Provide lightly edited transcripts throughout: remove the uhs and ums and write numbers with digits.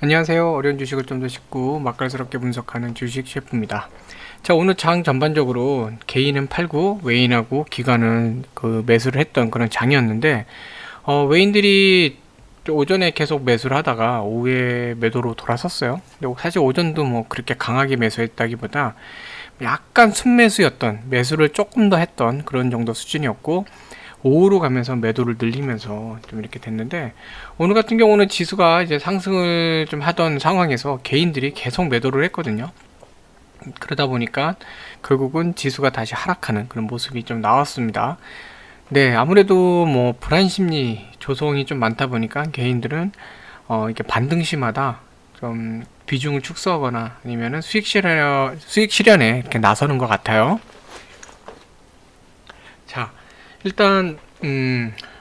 안녕하세요. 어려운 주식을 좀 더 쉽고 맛깔스럽게 분석하는 주식 셰프입니다. 자, 오늘 장 전반적으로 개인은 팔고 외인하고 기관은 그 매수를 했던 그런 장이었는데, 외인들이 오전에 계속 매수를 하다가 오후에 매도로 돌아섰어요. 근데 사실 오전도 뭐 그렇게 강하게 매수했다기보다 약간 순매수였던, 매수를 조금 더 했던 그런 정도 수준이었고, 오후로 가면서 매도를 늘리면서 좀 이렇게 됐는데, 오늘 같은 경우는 지수가 이제 상승을 좀 하던 상황에서 개인들이 계속 매도를 했거든요. 그러다 보니까 결국은 지수가 다시 하락하는 그런 모습이 좀 나왔습니다. 네, 아무래도 뭐 불안 심리 조성이 좀 많다 보니까 개인들은 이렇게 반등시마다 좀 비중을 축소하거나 아니면은 수익 실현에 이렇게 나서는 것 같아요. 자, 일단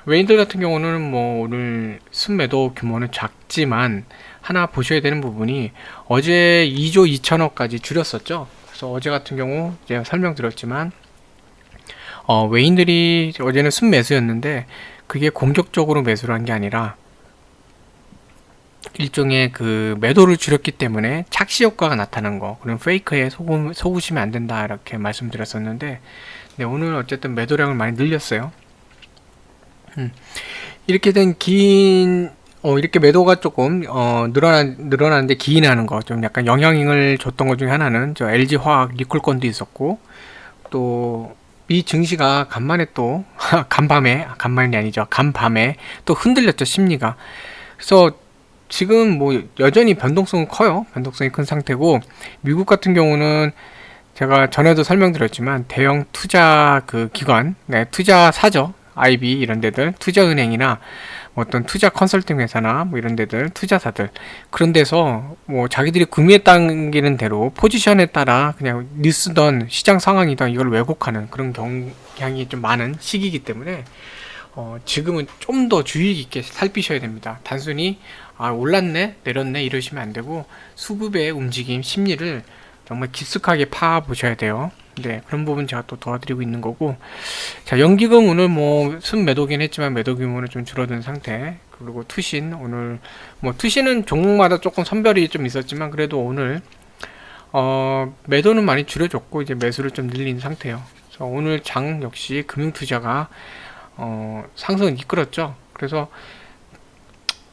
외인들 같은 경우는 뭐 오늘 순매도 규모는 작지만 하나 보셔야 되는 부분이, 어제 2조 2천억까지 줄였었죠. 그래서 어제 같은 경우 제가 설명드렸지만 외인들이 어제는 순매수였는데, 그게 공격적으로 매수를 한 게 아니라 일종의 그 매도를 줄였기 때문에 착시 효과가 나타난 거, 그런 페이크에 속으시면 안 된다 이렇게 말씀드렸었는데, 네, 오늘 어쨌든 매도량을 많이 늘렸어요. 이렇게 된 이렇게 매도가 조금 늘어나는데 기인하는 거, 좀 약간 영향을 줬던 것 중에 하나는 저 LG화학 리콜건도 있었고, 또 미 증시가 간만에 또 간만이 아니죠, 간밤에 또 흔들렸죠, 심리가. 그래서 지금 뭐 여전히 변동성은 커요. 변동성이 큰 상태고, 미국 같은 경우는 제가 전에도 설명드렸지만 대형 투자 그 기관, 네, 투자사죠. IB 이런 데들, 투자은행이나 뭐 어떤 투자 컨설팅 회사나 뭐 이런 데들, 투자사들, 그런 데서 뭐 자기들이 구매에 당기는 대로 포지션에 따라 그냥 뉴스던 시장 상황이던 이걸 왜곡하는 그런 경향이 좀 많은 시기이기 때문에 지금은 좀 더 주의 깊게 살피셔야 됩니다. 단순히 올랐네 내렸네 이러시면 안 되고, 수급의 움직임 심리를 정말 깊숙하게 파아 보셔야 돼요. 네, 그런 부분 제가 또 도와드리고 있는 거고. 자, 연기금 오늘 뭐 순매도긴 했지만 매도 규모는 좀 줄어든 상태. 그리고 투신 오늘 뭐 투신은 종목마다 조금 선별이 좀 있었지만 그래도 오늘 매도는 많이 줄여줬고 이제 매수를 좀 늘린 상태예요. 그래서 오늘 장 역시 금융투자가 상승을 이끌었죠. 그래서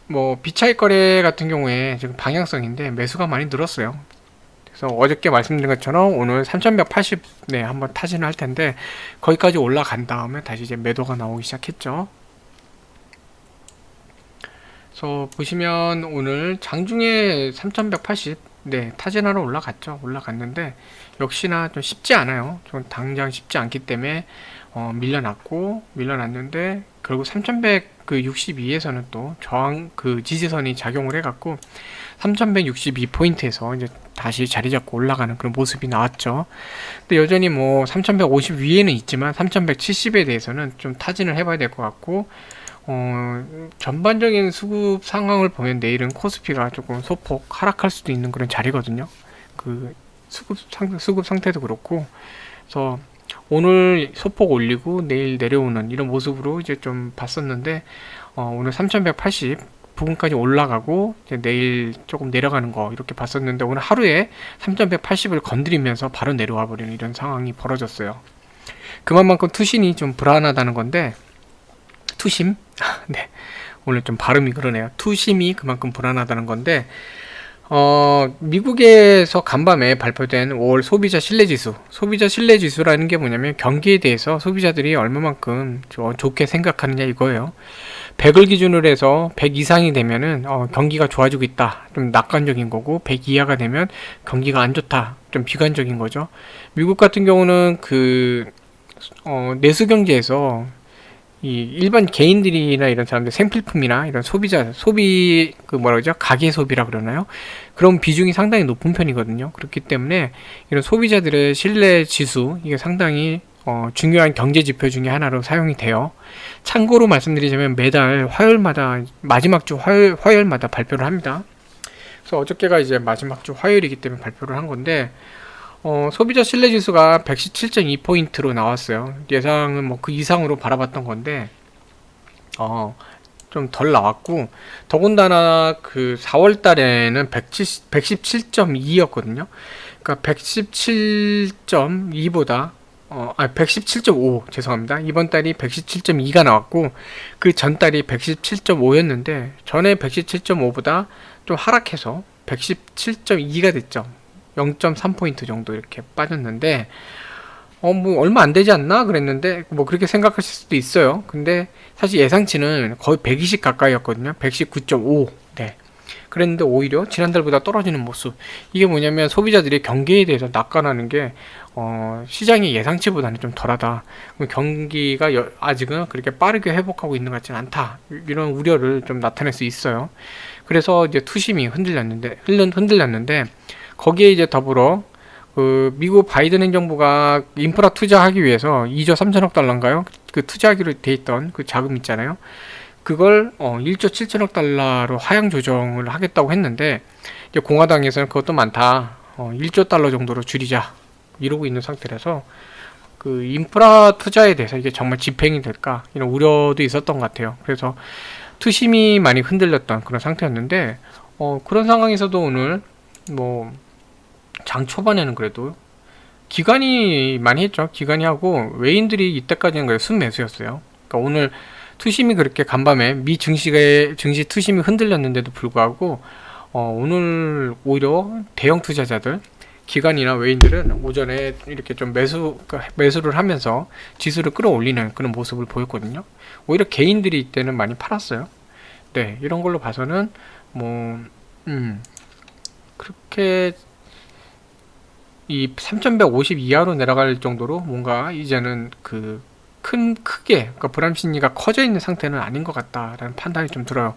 뭐 비차익 거래 같은 경우에 지금 방향성인데 매수가 많이 늘었어요. 그래서 어저께 말씀드린 것처럼 오늘 3180, 네, 한번 타진을 할 텐데, 거기까지 올라간 다음에 다시 이제 매도가 나오기 시작했죠. 그래서 보시면 오늘 장중에 3180, 네, 타진하러 올라갔죠. 올라갔는데 역시나 좀 쉽지 않아요. 좀 당장 쉽지 않기 때문에 밀려났는데 결국 3162에서는 또 저항 그 지지선이 작용을 해갖고 3162포인트에서 이제 다시 자리 잡고 올라가는 그런 모습이 나왔죠. 근데 여전히 뭐 3150 위에는 있지만 3170에 대해서는 좀 타진을 해봐야 될 것 같고, 전반적인 수급 상황을 보면 내일은 코스피가 조금 소폭 하락할 수도 있는 그런 자리거든요. 그 수급 상태도 그렇고, 그래서 오늘 소폭 올리고 내일 내려오는 이런 모습으로 이제 좀 봤었는데, 오늘 3180 부근까지 올라가고 이제 내일 조금 내려가는 거 이렇게 봤었는데, 오늘 하루에 3180을 건드리면서 바로 내려와 버리는 이런 상황이 벌어졌어요. 그만큼 투신이 좀 불안하다는 건데, 투심? 네, 오늘 좀 발음이 그러네요. 투심이 그만큼 불안하다는 건데, 미국에서 간밤에 발표된 5월 소비자 신뢰지수, 소비자 신뢰지수라는 게 뭐냐면 경기에 대해서 소비자들이 얼마만큼 좋게 생각하느냐 이거예요. 100을 기준으로 해서 100 이상이 되면은 경기가 좋아지고 있다, 좀 낙관적인 거고, 100 이하가 되면 경기가 안 좋다, 좀 비관적인 거죠. 미국 같은 경우는 그 내수 경제에서 이 일반 개인들이나 이런 사람들 생필품이나 이런 소비 그 뭐라 그러죠, 가계 소비라 그러나요, 그런 비중이 상당히 높은 편이거든요. 그렇기 때문에 이런 소비자들의 신뢰 지수, 이게 상당히 중요한 경제 지표 중에 하나로 사용이 돼요. 참고로 말씀드리자면 매달 화요일마다, 마지막 주 화요일마다 발표를 합니다. 그래서 어저께가 이제 마지막 주 화요일이기 때문에 발표를 한 건데, 소비자 신뢰 지수가 117.2포인트로 나왔어요. 예상은 뭐 그 이상으로 바라봤던 건데, 좀 좀 덜 나왔고, 더군다나 그 4월 달에는 117.2였거든요. 그러니까 117.2보다 117.5 죄송합니다. 이번 달이 117.2가 나왔고 그 전 달이 117.5였는데 전에 117.5보다 좀 하락해서 117.2가 됐죠. 0.3포인트 정도 이렇게 빠졌는데 뭐 얼마 안 되지 않나 그랬는데 뭐 그렇게 생각하실 수도 있어요. 근데 사실 예상치는 거의 120 가까이였거든요. 119.5. 네. 그랬는데 오히려 지난달보다 떨어지는 모습. 이게 뭐냐면 소비자들이 경기에 대해서 낙관하는 게 시장의 예상치보다는 좀 덜하다. 경기가 아직은 그렇게 빠르게 회복하고 있는 것 같지는 않다. 이런 우려를 좀 나타낼 수 있어요. 그래서 이제 투심이 흔들렸는데 거기에 이제 더불어 그 미국 바이든 행정부가 인프라 투자하기 위해서 2조 3천억 달러인가요? 그 투자하기로 돼 있던 그 자금 있잖아요. 그걸 1조 7천억 달러로 하향 조정을 하겠다고 했는데 이제 공화당에서는 그것도 많다. 1조 달러 정도로 줄이자. 이러고 있는 상태라서 그 인프라 투자에 대해서 이게 정말 집행이 될까? 이런 우려도 있었던 것 같아요. 그래서 투심이 많이 흔들렸던 그런 상태였는데 그런 상황에서도 오늘 뭐 장 초반에는 그래도 기관이 많이 했죠. 기관이 하고 외인들이 이때까지는 거의 순매수였어요. 그러니까 오늘 투심이 그렇게 간밤에 미 증시 투심이 흔들렸는데도 불구하고 오늘 오히려 대형 투자자들 기관이나 외인들은 오전에 이렇게 좀 매수를 하면서 지수를 끌어올리는 그런 모습을 보였거든요. 오히려 개인들이 이때는 많이 팔았어요. 네, 이런 걸로 봐서는 뭐 그렇게 이 3150 이하로 내려갈 정도로 뭔가 이제는 그 크게 그러니까 불안심리가 커져 있는 상태는 아닌 것 같다라는 판단이 좀 들어요.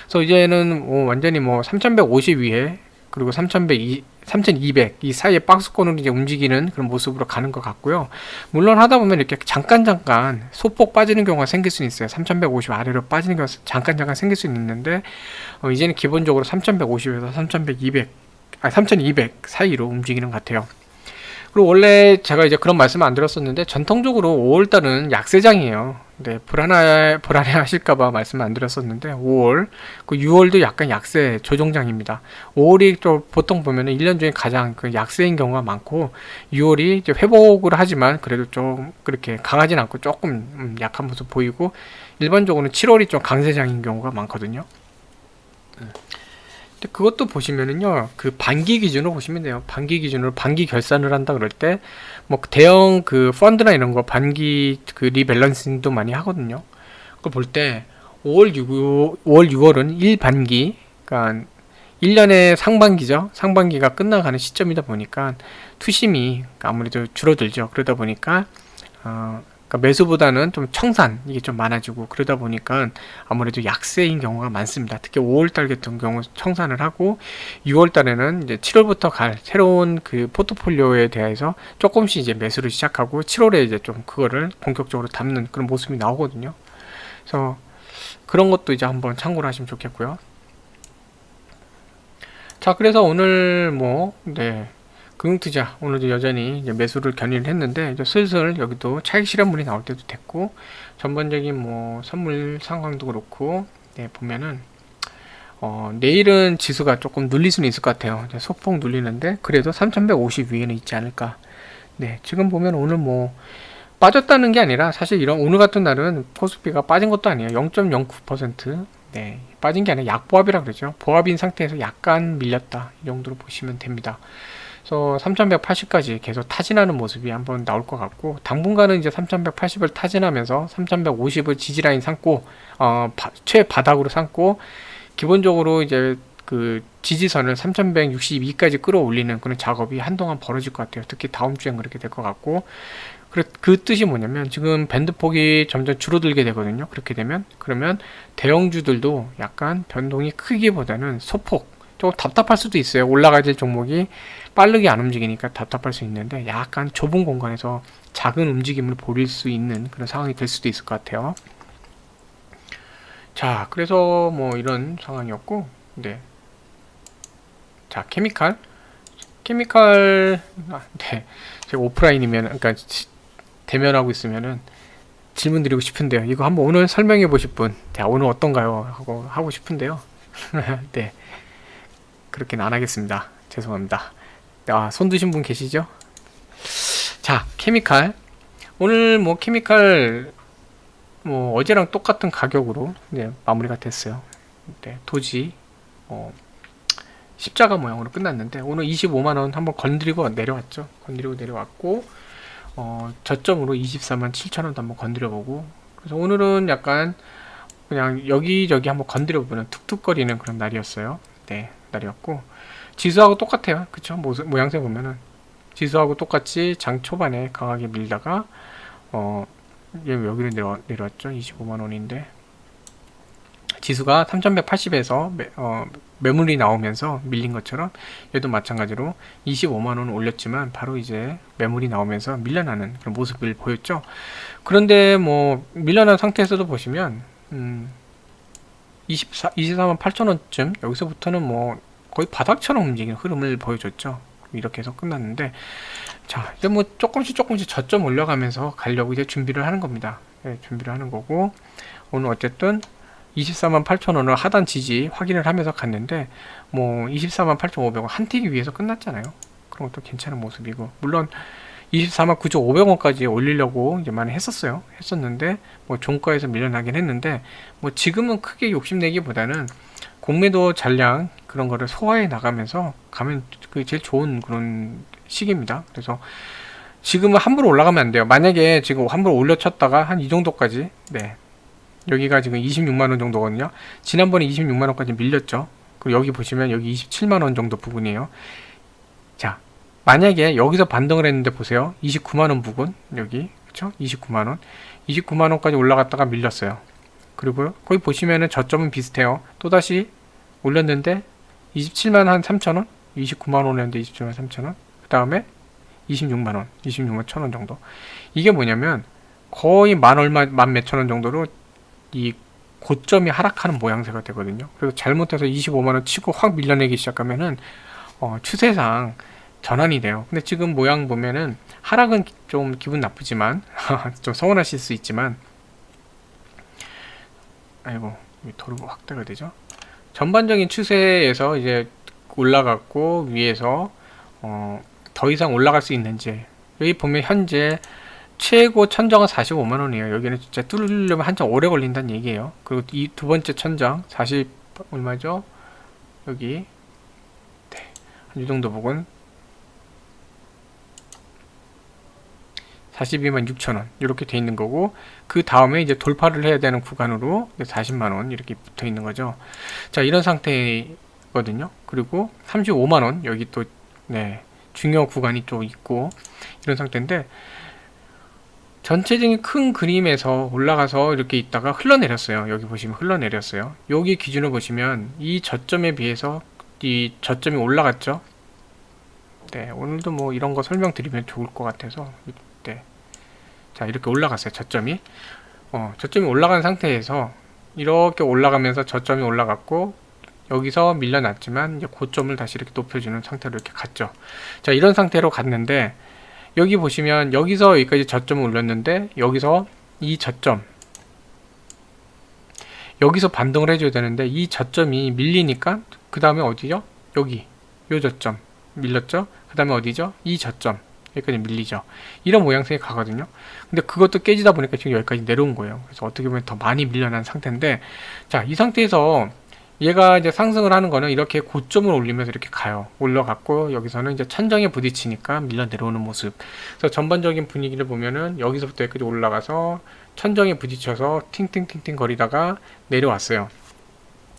그래서 이제는 완전히 뭐 3150 위에 그리고 3200 이 사이에 박스권으로 이제 움직이는 그런 모습으로 가는 것 같고요. 물론 하다 보면 이렇게 잠깐 소폭 빠지는 경우가 생길 수는 있어요. 3150 아래로 빠지는 경우가 잠깐 생길 수는 있는데 이제는 기본적으로 3150에서 3200 사이로 움직이는 것 같아요. 그리고 원래 제가 이제 그런 말씀 안 드렸었는데 전통적으로 5월달은 약세장이에요. 네, 불안해 하실까봐 말씀 안 드렸었는데 5월, 그 6월도 약간 약세 조정장입니다. 5월이 또 보통 보면은 1년 중에 가장 그 약세인 경우가 많고 6월이 이제 회복을 하지만 그래도 좀 그렇게 강하진 않고 조금 약한 모습 보이고 일반적으로는 7월이 좀 강세장인 경우가 많거든요. 그것도 보시면은요, 그 반기 기준으로 보시면 돼요. 반기 기준으로 반기 결산을 한다 그럴 때, 뭐 대형 그 펀드나 이런 거 반기 그 리밸런싱도 많이 하거든요. 그걸 볼 때 5월 6월은 1반기, 그러니까 1년의 상반기죠. 상반기가 끝나가는 시점이다 보니까 투심이 아무래도 줄어들죠. 그러다 보니까 그러니까 매수보다는 좀 청산 이게 좀 많아지고 그러다 보니까 아무래도 약세인 경우가 많습니다. 특히 5월달 같은 경우 청산을 하고 6월달에는 이제 7월부터 갈 새로운 그 포트폴리오에 대해서 조금씩 이제 매수를 시작하고 7월에 이제 좀 그거를 본격적으로 담는 그런 모습이 나오거든요. 그래서 그런 것도 이제 한번 참고를 하시면 좋겠고요. 자, 그래서 오늘 금융투자 오늘도 여전히 이제 매수를 견인을 했는데 이제 슬슬 여기도 차익 실현물이 나올 때도 됐고 전반적인 뭐 선물 상황도 그렇고 보면은 내일은 지수가 조금 눌릴 수는 있을 것 같아요. 소폭 눌리는데 그래도 3150 위에는 있지 않을까. 네, 지금 보면 오늘 뭐 빠졌다는 게 아니라 사실 이런 오늘 같은 날은 코스피가 빠진 것도 아니에요. 0.09% 네, 빠진 게 아니라 약보합이라 그러죠. 보합인 상태에서 약간 밀렸다 이 정도로 보시면 됩니다. 그래서 3180까지 계속 타진하는 모습이 한번 나올 것 같고 당분간은 이제 3180을 타진하면서 3150을 지지라인 삼고 최바닥으로 삼고 기본적으로 이제 그 지지선을 3162까지 끌어올리는 그런 작업이 한동안 벌어질 것 같아요. 특히 다음 주엔 그렇게 될 것 같고 그 뜻이 뭐냐면 지금 밴드폭이 점점 줄어들게 되거든요. 그렇게 되면 그러면 대형주들도 약간 변동이 크기보다는 소폭 좀 답답할 수도 있어요. 올라가질 종목이 빠르게 안 움직이니까 답답할 수 있는데 약간 좁은 공간에서 작은 움직임을 보일 수 있는 그런 상황이 될 수도 있을 것 같아요. 자, 그래서 뭐 이런 상황이었고, 네. 자, 케미칼, 네. 제가 오프라인이면, 그러니까 대면하고 있으면은 질문 드리고 싶은데요. 이거 한번 오늘 설명해 보실 분, 자, 오늘 어떤가요? 하고 싶은데요. 네, 그렇게는 안 하겠습니다. 죄송합니다. 손 드신 분 계시죠? 자, 케미칼. 오늘 뭐 케미칼 뭐 어제랑 똑같은 가격으로 네, 마무리가 됐어요. 네, 도지 십자가 모양으로 끝났는데 오늘 25만원 한번 건드리고 내려왔죠. 건드리고 내려왔고 저점으로 24만 7천원도 한번 건드려보고, 그래서 오늘은 약간 그냥 여기저기 한번 건드려보는 툭툭거리는 그런 날이었어요. 네, 날이었고 지수하고 똑같아요. 그쵸? 모양새 보면은 지수하고 똑같이 장 초반에 강하게 밀다가 여기로 내려왔죠. 25만원인데 지수가 3180에서 매물이 나오면서 밀린 것처럼 얘도 마찬가지로 25만원 올렸지만 바로 이제 매물이 나오면서 밀려나는 그런 모습을 보였죠. 그런데 뭐 밀려난 상태에서도 보시면 24만 8천원쯤 여기서부터는 뭐 거의 바닥처럼 움직이는 흐름을 보여줬죠. 이렇게 해서 끝났는데, 자 이제 뭐 조금씩 저점 올려가면서 가려고 이제 준비를 하는 겁니다. 네, 준비를 하는 거고, 오늘 어쨌든 24만 8천원을 하단 지지 확인을 하면서 갔는데 뭐 24만 8,500원 한 튀기 위해서 끝났잖아요. 그런 것도 괜찮은 모습이고, 물론 24만 9,500원까지 올리려고 이제 많이 했었는데 뭐 종가에서 밀려나긴 했는데, 뭐 지금은 크게 욕심내기보다는 공매도 잔량 그런 거를 소화해 나가면서 가면 그게 제일 좋은 그런 시기입니다. 그래서 지금은 함부로 올라가면 안 돼요. 만약에 지금 함부로 올려쳤다가 한 이 정도까지, 네, 여기가 지금 26만원 정도거든요. 지난번에 26만원까지 밀렸죠. 그리고 여기 보시면 여기 27만원 정도 부분이에요. 자, 만약에 여기서 반등을 했는데 보세요. 29만원 부분, 여기, 그쵸? 29만원까지 올라갔다가 밀렸어요. 그리고 거기 보시면은 저점은 비슷해요. 또다시 올렸는데 27만 한 3천원? 29만원이었는데 27만 3천원? 그 다음에 26만원, 26만 1천원 정도. 이게 뭐냐면 거의 만 몇천원 정도로 이 고점이 하락하는 모양새가 되거든요. 그래서 잘못해서 25만원 치고 확 밀려내기 시작하면은 추세상 전환이 돼요. 근데 지금 모양 보면은 하락은 좀 기분 나쁘지만 좀 서운하실 수 있지만, 아이고 도로 확대가 되죠. 전반적인 추세에서 이제 올라갔고 위에서 더 이상 올라갈 수 있는지, 여기 보면 현재 최고 천정은 45만원이에요. 여기는 진짜 뚫으려면 한참 오래 걸린다는 얘기예요. 그리고 이 두 번째 천정 40 얼마죠? 여기 네, 이 정도 부분 42만 6천원 이렇게 돼 있는 거고, 그 다음에 이제 돌파를 해야 되는 구간으로 40만원 이렇게 붙어 있는 거죠. 자, 이런 상태거든요. 그리고 35만원 여기 또 네, 중요 구간이 또 있고 이런 상태인데, 전체적인 큰 그림에서 올라가서 이렇게 있다가 흘러내렸어요. 여기 보시면 흘러내렸어요. 여기 기준을 보시면 이 저점에 비해서 이 저점이 올라갔죠. 네, 오늘도 뭐 이런 거 설명드리면 좋을 것 같아서, 네, 자 이렇게 올라갔어요. 저점이 저점이 올라간 상태에서 이렇게 올라가면서 저점이 올라갔고, 여기서 밀려났지만 이제 고점을 다시 이렇게 높여주는 상태로 이렇게 갔죠. 자, 이런 상태로 갔는데 여기 보시면 여기서 여기까지 저점을 올렸는데 여기서 이 저점, 여기서 반등을 해줘야 되는데 이 저점이 밀리니까 그 다음에 어디죠? 여기 요 저점 밀렸죠? 그 다음에 어디죠? 이 저점 여기까지 밀리죠. 이런 모양새에 가거든요. 근데 그것도 깨지다 보니까 지금 여기까지 내려온 거예요. 그래서 어떻게 보면 더 많이 밀려난 상태인데, 자, 이 상태에서 얘가 이제 상승을 하는 거는 이렇게 고점을 올리면서 이렇게 가요. 올라갔고 여기서는 이제 천정에 부딪히니까 밀려 내려오는 모습. 그래서 전반적인 분위기를 보면은 여기서부터 여기까지 올라가서 천정에 부딪혀서 팅팅팅팅 거리다가 내려왔어요.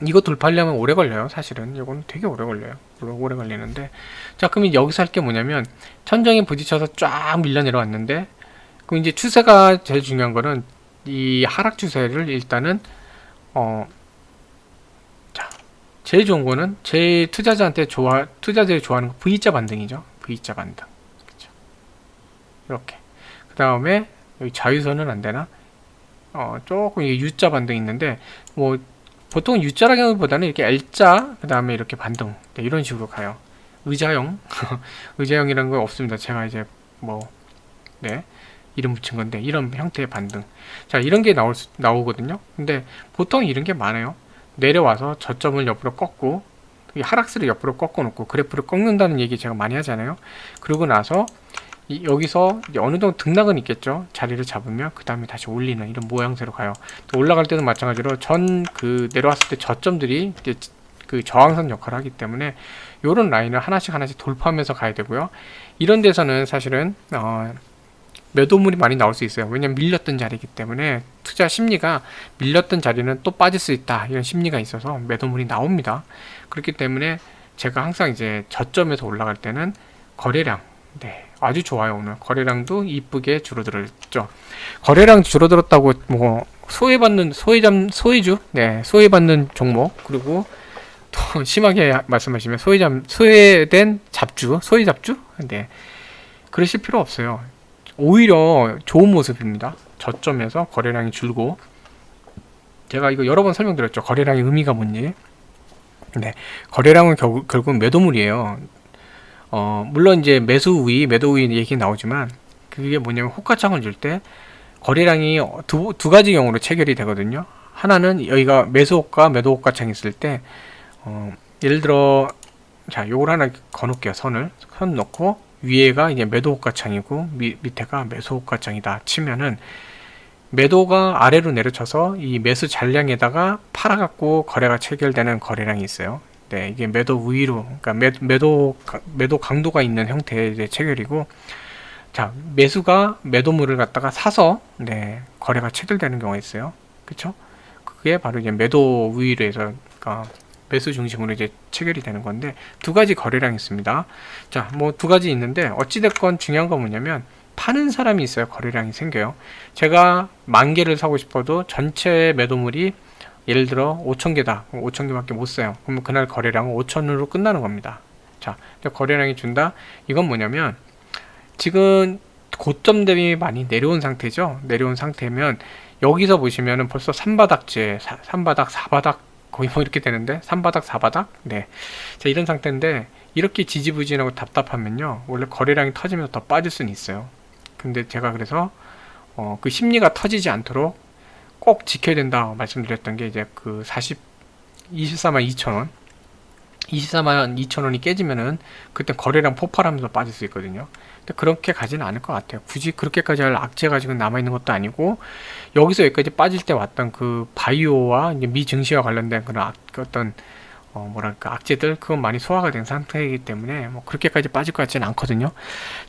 이거 돌파하려면 오래 걸려요. 사실은 이건 되게 오래 걸려요. 오래 걸리는데, 자, 그러면 여기서 할 게 뭐냐면 천정에 부딪혀서 쫙 밀려 내려왔는데, 그럼 이제 추세가 제일 중요한 거는 이 하락 추세를 일단은 제일 좋은 거는 제 투자자들이 좋아하는 거 V자 반등이죠. V자 반등. 그쵸? 이렇게. 그 다음에 여기 자유선은 안 되나? 조금 이게 U자 반등 있는데, 뭐 보통 U자라기보다는 이렇게 L자, 그 다음에 이렇게 반등, 네, 이런 식으로 가요. 의자형 의자형이라는 건 없습니다. 제가 이제 뭐 네, 이름 붙인 건데 이런 형태의 반등. 자, 이런 게 나오거든요. 근데 보통 이런 게 많아요. 내려와서 저점을 옆으로 꺾고 하락세를 옆으로 꺾어 놓고 그래프를 꺾는다는 얘기 제가 많이 하잖아요. 그러고 나서 여기서 어느 정도 등락은 있겠죠. 자리를 잡으면 그 다음에 다시 올리는 이런 모양새로 가요. 또 올라갈 때도 마찬가지로 그 내려왔을 때 저점들이 이제 그 저항선 역할을 하기 때문에 요런 라인을 하나씩 돌파하면서 가야 되고요. 이런 데서는 사실은 매도물이 많이 나올 수 있어요. 왜냐면 밀렸던 자리이기 때문에 투자 심리가 밀렸던 자리는 또 빠질 수 있다 이런 심리가 있어서 매도물이 나옵니다. 그렇기 때문에 제가 항상 이제 저점에서 올라갈 때는 거래량, 네, 아주 좋아요. 오늘 거래량도 이쁘게 줄어들었죠. 거래량 줄어들었다고 뭐 소외주, 네, 소외받는 종목, 그리고 또 심하게 말씀하시면 소외된 소외 잡주, 네, 그러실 필요 없어요. 오히려 좋은 모습입니다. 저점에서 거래량이 줄고, 제가 이거 여러 번 설명드렸죠. 거래량의 의미가 뭔지. 네, 거래량은 결국 매도물이에요. 물론 이제 매도 우위 얘기 나오지만 그게 뭐냐면 호가창을 줄 때 거래량이 두 가지 경우로 체결이 되거든요. 하나는 여기가 매수호가 매도 호가창이 있을 때 예를 들어 자, 요걸 하나 거놓을게요. 선 놓고 위에가 이제 매도 호가창이고 밑에가 매수 호가창이다 치면은 매도가 아래로 내려쳐서 이 매수 잔량에다가 팔아갖고 거래가 체결되는 거래량이 있어요. 네, 이게 매도 우위로, 그러니까 매도 강도가 있는 형태의 이제 체결이고, 자, 매수가 매도물을 갖다가 사서, 네, 거래가 체결되는 경우가 있어요. 그쵸? 그게 바로 이제 매도 우위로 해서, 그러니까 매수 중심으로 이제 체결이 되는 건데, 두 가지 거래량이 있습니다. 자, 뭐 두 가지 있는데, 어찌됐건 중요한 건 뭐냐면, 파는 사람이 있어요. 거래량이 생겨요. 제가 10,000개를 사고 싶어도 전체 매도물이 예를 들어 5,000개다. 5,000개밖에 못 사요. 그러면 그날 거래량은 5,000으로 끝나는 겁니다. 자, 거래량이 준다. 이건 뭐냐면 지금 고점 대비 많이 내려온 상태죠. 내려온 상태면 여기서 보시면은 벌써 3바닥째, 3바닥, 4바닥 거의 뭐 이렇게 되는데 3바닥, 4바닥? 네. 자, 이런 상태인데 이렇게 지지부진하고 답답하면요. 원래 거래량이 터지면서 더 빠질 수는 있어요. 근데 제가 그래서 그 심리가 터지지 않도록 꼭 지켜야 된다 말씀드렸던 게 이제 그 24만 2천원이 깨지면은 그때 거래량 폭발하면서 빠질 수 있거든요. 근데 그렇게 가지는 않을 것 같아요. 굳이 그렇게까지 할 악재가 지금 남아있는 것도 아니고 여기서 여기까지 빠질 때 왔던 그 바이오와 이제 미증시와 관련된 그런 어떤 뭐랄까 악재들 그건 많이 소화가 된 상태이기 때문에 뭐 그렇게까지 빠질 것 같지는 않거든요.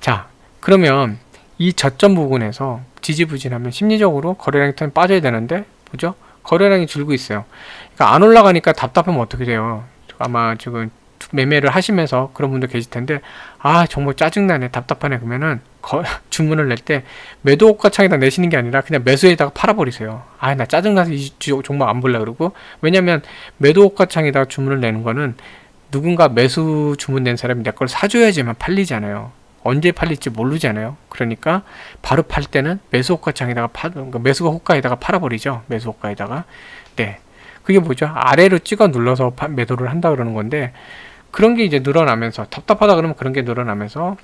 자, 그러면 이 저점 부분에서 지지부진하면 심리적으로 거래량이 빠져야 되는데 보죠? 거래량이 줄고 있어요. 그러니까 안 올라가니까 답답하면 어떻게 돼요? 아마 지금 매매를 하시면서 그런 분들 계실 텐데 아 정말 짜증나네 답답하네 그러면은 주문을 낼 때 매도 호가창에다 내시는 게 아니라 그냥 매수에다가 팔아버리세요. 아 나 짜증나서 이 종목 안 볼래 그러고 왜냐면 매도 호가창에다가 주문을 내는 거는 누군가 매수 주문 낸 사람이 내 걸 사줘야지만 팔리잖아요. 언제 팔릴지 모르잖아요. 그러니까 바로 팔 때는 매수 호가창에다가 그러니까 매수가 호가에다가 팔아버리죠. 매수 호가에다가. 네. 그게 뭐죠? 아래로 찍어 눌러서 매도를 한다 그러는 건데 그런 게 이제 늘어나면서 답답하다 그러면 그런 게 늘어나면서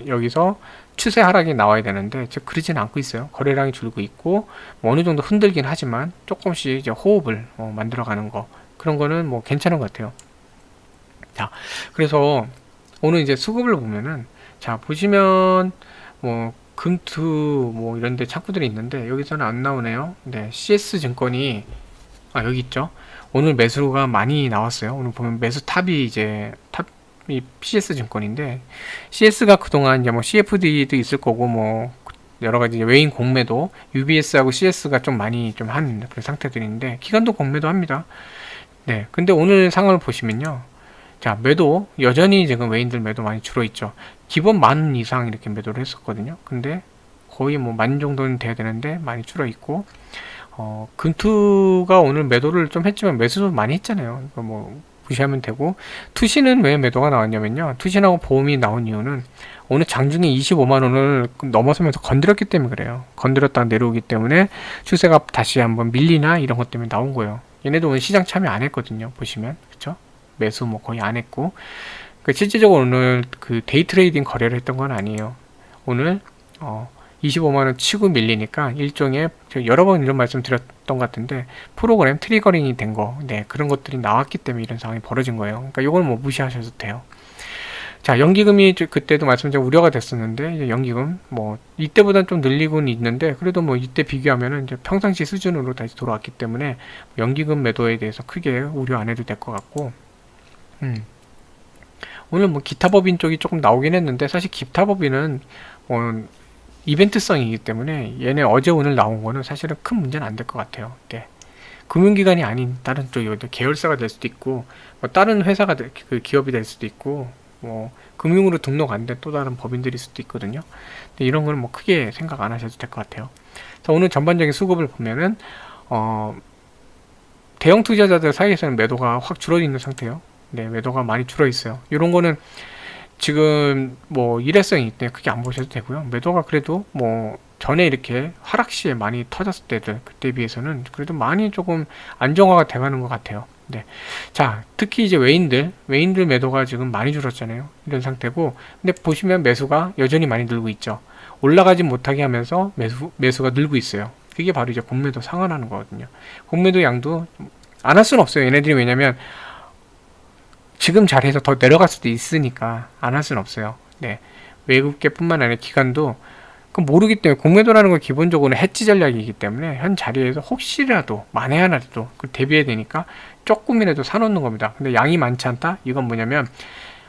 여기서 추세 하락이 나와야 되는데 즉 그러진 않고 있어요. 거래량이 줄고 있고 뭐 어느 정도 흔들긴 하지만 조금씩 이제 호흡을 만들어가는 거 그런 거는 뭐 괜찮은 것 같아요. 자, 그래서 오늘 이제 수급을 보면은 자 보시면 뭐 금투 뭐 이런데 창구들이 있는데 여기서는 안 나오네요. 네, CS증권이 여기 있죠. 오늘 매수가 많이 나왔어요. 오늘 보면 매수 탑이 이제 탑이 CS증권인데 CS가 그동안 이제 뭐 CFD도 있을 거고 뭐 여러 가지 외인 공매도 UBS하고 CS가 좀 많이 좀 한 그런 상태들인데 기관도 공매도 합니다. 네, 근데 오늘 상황을 보시면요. 자, 매도 여전히 지금 외인들 매도 많이 줄어 있죠. 기본 10,000 이상 이렇게 매도를 했었거든요. 근데 거의 뭐 10,000 정도는 돼야 되는데 많이 줄어 있고 금투가 오늘 매도를 좀 했지만 매수도 많이 했잖아요. 이거 뭐 무시하면 되고 투신은 왜 매도가 나왔냐면요. 투신하고 보험이 나온 이유는 오늘 장중에 25만 원을 넘어서면서 건드렸기 때문에 그래요. 건드렸다가 내려오기 때문에 추세가 다시 한번 밀리나 이런 것 때문에 나온 거예요. 얘네도 오늘 시장 참여 안 했거든요. 보시면 그쵸? 매수 뭐 거의 안 했고 실질적으로 오늘 그 데이 트레이딩 거래를 했던 건 아니에요. 오늘 25만 원 치고 밀리니까 일종의 제가 여러 번 이런 말씀 드렸던 것 같은데 프로그램 트리거링이 된 거, 네, 그런 것들이 나왔기 때문에 이런 상황이 벌어진 거예요. 그러니까 이걸 뭐 무시하셔도 돼요. 자, 연기금이 그때도 말씀드린 우려가 됐었는데 이제 연기금 뭐 이때보다는 좀 늘리고는 있는데 그래도 뭐 이때 비교하면은 이제 평상시 수준으로 다시 돌아왔기 때문에 연기금 매도에 대해서 크게 우려 안 해도 될 것 같고, 오늘 뭐 기타 법인 쪽이 조금 나오긴 했는데 사실 기타 법인은 이벤트성이기 때문에 얘네 어제 오늘 나온 거는 사실은 큰 문제는 안 될 것 같아요. 네. 금융기관이 아닌 다른 쪽이 계열사가 될 수도 있고 뭐 다른 회사가 그 기업이 될 수도 있고 뭐 금융으로 등록 안 된 또 다른 법인들일 수도 있거든요. 근데 이런 거는 뭐 크게 생각 안 하셔도 될 것 같아요. 자, 오늘 전반적인 수급을 보면은 대형 투자자들 사이에서는 매도가 확 줄어 있는 상태예요. 네, 매도가 많이 줄어 있어요. 이런 거는 지금 뭐 일회성이 있대 크게 안 보셔도 되고요. 매도가 그래도 뭐 전에 이렇게 하락 시에 많이 터졌을 때들 그때 비해서는 그래도 많이 조금 안정화가 돼가는 것 같아요. 네. 자, 특히 이제 외인들 매도가 지금 많이 줄었잖아요. 이런 상태고, 근데 보시면 매수가 여전히 많이 늘고 있죠. 올라가지 못하게 하면서 매수가 늘고 있어요. 그게 바로 이제 공매도 상환하는 거거든요. 공매도 양도 안 할 수는 없어요. 얘네들이 왜냐면 지금 자리에서 더 내려갈 수도 있으니까 안 할 수는 없어요. 네. 외국계뿐만 아니라 기관도 그 모르기 때문에 공매도라는 건 기본적으로 해지 전략이기 때문에 현 자리에서 혹시라도 만에 하나라도 그 대비해야 되니까 조금이라도 사놓는 겁니다. 근데 양이 많지 않다? 이건 뭐냐면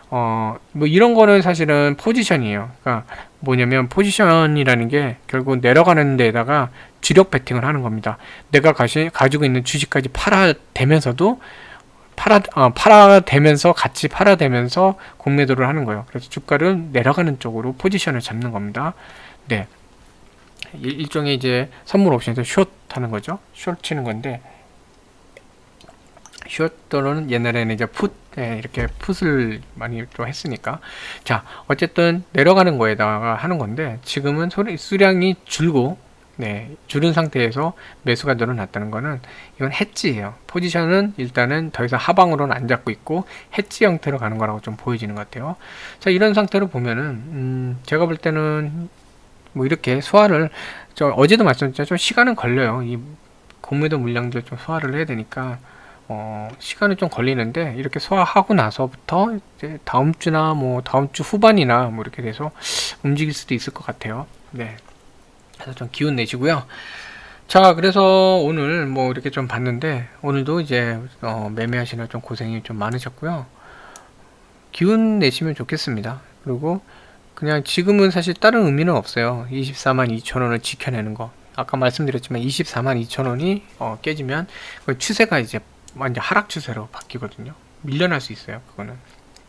뭐 이런 거는 사실은 포지션이에요. 그러니까 뭐냐면 포지션이라는 게 결국 내려가는 데다가 주력 베팅을 하는 겁니다. 내가 가지고 있는 주식까지 팔아대면서도 팔아대면서 같이 팔아대면서 공매도를 하는 거예요. 그래서 주가를 내려가는 쪽으로 포지션을 잡는 겁니다. 네, 일종의 이제 선물 옵션에서 숏 하는 거죠. 숏 치는 건데 숏 또는 옛날에는 이제 풋, 이렇게 풋을 많이 좀 했으니까. 자, 어쨌든 내려가는 거에다가 하는 건데 지금은 수량이 줄고, 네, 줄은 상태에서 매수가 늘어났다는 거는 이건 해지예요. 포지션은 일단은 더 이상 하방으로는 안 잡고 있고 해지 형태로 가는 거라고 좀 보여지는 것 같아요. 자, 이런 상태로 보면은 제가 볼 때는 뭐 이렇게 소화를 어제도 말씀드렸죠. 좀 시간은 걸려요. 이 공매도 물량들 좀 소화를 해야 되니까 시간은 좀 걸리는데 이렇게 소화하고 나서부터 이제 다음 주나 뭐 다음 주 후반이나 뭐 이렇게 돼서 움직일 수도 있을 것 같아요. 네. 그래서 좀 기운 내시고요. 자, 그래서 오늘 뭐 이렇게 좀 봤는데 오늘도 이제 매매하시느라 좀 고생이 좀 많으셨고요. 기운 내시면 좋겠습니다. 그리고 그냥 지금은 사실 다른 의미는 없어요. 24만 2천 원을 지켜내는 거. 아까 말씀드렸지만 24만 2천 원이 깨지면 그 추세가 이제 완전 하락 추세로 바뀌거든요. 밀려날 수 있어요. 그거는.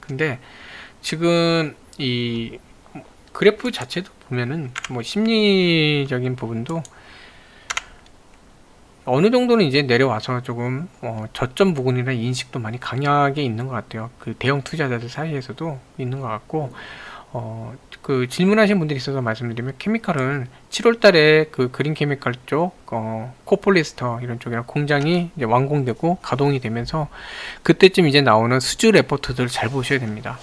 근데 지금 이 그래프 자체도 보면은 뭐 심리적인 부분도 어느 정도는 이제 내려와서 조금 저점 부근이나 인식도 많이 강하게 있는 것 같아요. 그 대형 투자자들 사이에서도 있는 것 같고 그 질문하신 분들이 있어서 말씀드리면 케미칼은 7월달에 그 그린 케미칼 쪽 코폴리스터 이런 쪽이랑 공장이 이제 완공되고 가동이 되면서 그때쯤 이제 나오는 수주 레포트들을 잘 보셔야 됩니다.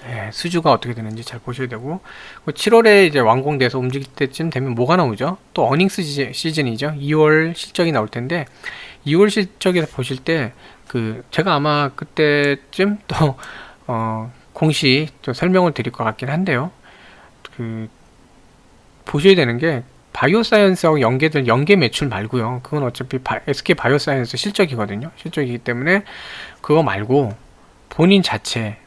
예, 수주가 어떻게 되는지 잘 보셔야 되고 7월에 이제 완공돼서 움직일 때쯤 되면 뭐가 나오죠? 또 어닝스 시즌이죠. 2월 실적이 나올 텐데 2월 실적에서 보실 때 그 제가 아마 그때쯤 또 공시 좀 설명을 드릴 것 같긴 한데요. 그 보셔야 되는 게 바이오사이언스하고 연계된 연계 매출 말고요. 그건 어차피 SK 바이오사이언스 실적이거든요. 실적이기 때문에 그거 말고 본인 자체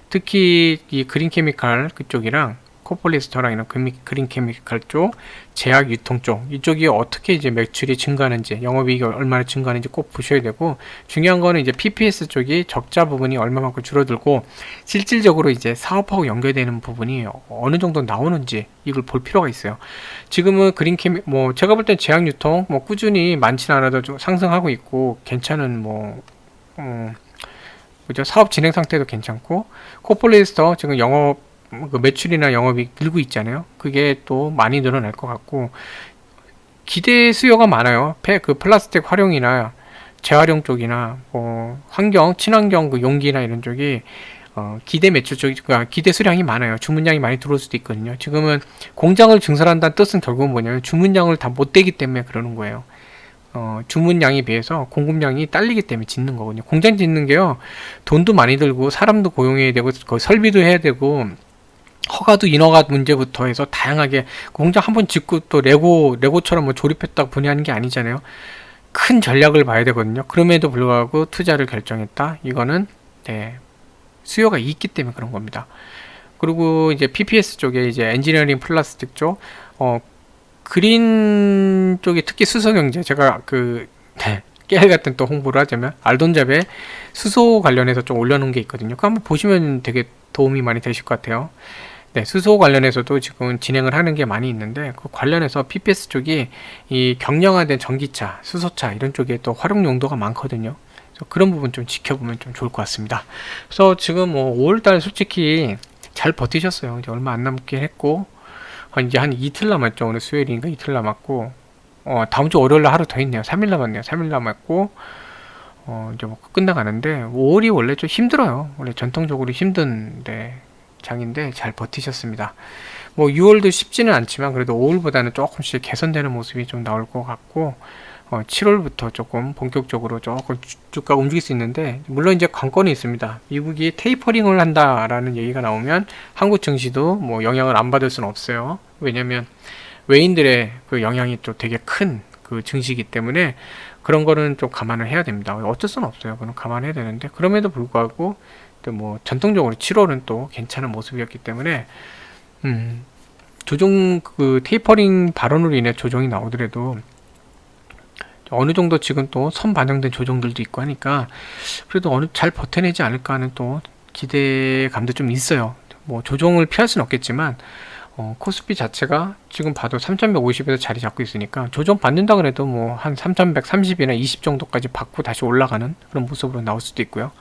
특히 이 그린 케미칼 그쪽이랑 코폴리스터랑 이런 그린 케미칼 쪽, 제약 유통 쪽 이쪽이 어떻게 이제 매출이 증가하는지, 영업이익이 얼마나 증가하는지 꼭 보셔야 되고 중요한 거는 이제 PPS 쪽이 적자 부분이 얼마만큼 줄어들고 실질적으로 이제 사업하고 연결되는 부분이 어느 정도 나오는지 이걸 볼 필요가 있어요. 지금은 그린 케미 뭐 제가 볼 땐 제약 유통 뭐 꾸준히 많지는 않아도 좀 상승하고 있고 괜찮은 뭐 그죠? 사업 진행 상태도 괜찮고 코폴리스터 지금 영업 그 매출이나 영업이 늘고 있잖아요. 그게 또 많이 늘어날 것 같고 기대 수요가 많아요. 그 플라스틱 활용이나 재활용 쪽이나 뭐 환경 친환경 그 용기나 이런 쪽이 기대 매출 쪽이, 그러니까 기대 수량이 많아요. 주문량이 많이 들어올 수도 있거든요. 지금은 공장을 증설한다는 뜻은 결국은 뭐냐면 주문량을 다 못 대기 때문에 그러는 거예요. 주문량에 비해서 공급량이 딸리기 때문에 짓는 거거든요. 공장 짓는 게요, 돈도 많이 들고 사람도 고용해야 되고 거기 설비도 해야 되고 허가도 인허가 문제부터 해서 다양하게, 공장 한번 짓고 또 레고처럼 뭐 조립했다고 분해하는 게 아니잖아요. 큰 전략을 봐야 되거든요. 그럼에도 불구하고 투자를 결정했다. 이거는 네, 수요가 있기 때문에 그런 겁니다. 그리고 이제 PPS 쪽에 이제 엔지니어링 플라스틱 쪽, 그린 쪽이 특히 수소 경제, 제가 네, 깨알 같은 또 홍보를 하자면 알돈잡에 수소 관련해서 좀 올려놓은 게 있거든요. 그거 한번 보시면 되게 도움이 많이 되실 것 같아요. 네, 수소 관련해서도 지금 진행을 하는 게 많이 있는데, 그 관련해서 PPS 쪽이 이 경량화된 전기차, 수소차 이런 쪽에 또 활용 용도가 많거든요. 그래서 그런 부분 좀 지켜보면 좀 좋을 것 같습니다. 그래서 지금 뭐 5월달 솔직히 잘 버티셨어요. 이제 얼마 안 남긴 했고, 이제 한 이틀 남았죠. 오늘 수요일이니까 이틀 남았고, 다음 주 월요일날 하루 더 있네요. 3일 남았네요. 3일 남았고, 이제 뭐 끝나가는데, 5월이 원래 좀 힘들어요. 원래 전통적으로 힘든데 장인데 잘 버티셨습니다. 뭐 6월도 쉽지는 않지만 그래도 5월보다는 조금씩 개선되는 모습이 좀 나올 것 같고, 7월부터 조금 본격적으로 조금 주가가 움직일 수 있는데, 물론 이제 관건이 있습니다. 미국이 테이퍼링을 한다라는 얘기가 나오면 한국 증시도 뭐 영향을 안 받을 수는 없어요. 왜냐면 외인들의 그 영향이 또 되게 큰 그 증시이기 때문에 그런 거는 좀 감안을 해야 됩니다. 어쩔 수는 없어요. 그건 감안해야 되는데, 그럼에도 불구하고 또 뭐 전통적으로 7월은 또 괜찮은 모습이었기 때문에 조정, 그 테이퍼링 발언으로 인해 조정이 나오더라도 어느 정도 지금 또 선반영된 조정들도 있고 하니까 그래도 잘 버텨내지 않을까 하는 또 기대감도 좀 있어요. 뭐 조정을 피할 수는 없겠지만 코스피 자체가 지금 봐도 3150에서 자리 잡고 있으니까 조정 받는다 그래도 뭐 한 3130이나 20 정도까지 받고 다시 올라가는 그런 모습으로 나올 수도 있고요.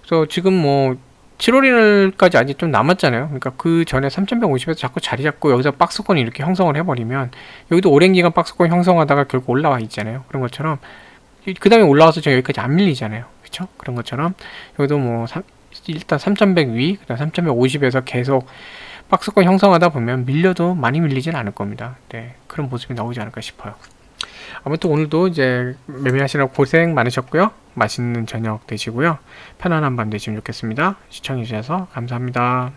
그래서 지금 뭐 7월까지 아직 좀 남았잖아요. 그러니까 그 전에 3150에서 자꾸 자리 잡고 여기서 박스권이 이렇게 형성을 해버리면, 여기도 오랜 기간 박스권 형성하다가 결국 올라와 있잖아요. 그런 것처럼 그 다음에 올라와서 저 여기까지 안 밀리잖아요. 그쵸? 그런 것처럼 여기도 뭐 일단 3100 위, 그 다음 3150에서 계속 박스권 형성하다 보면 밀려도 많이 밀리진 않을 겁니다. 네, 그런 모습이 나오지 않을까 싶어요. 아무튼 오늘도 이제 매매하시느라 고생 많으셨고요. 맛있는 저녁 되시고요. 편안한 밤 되시면 좋겠습니다. 시청해주셔서 감사합니다.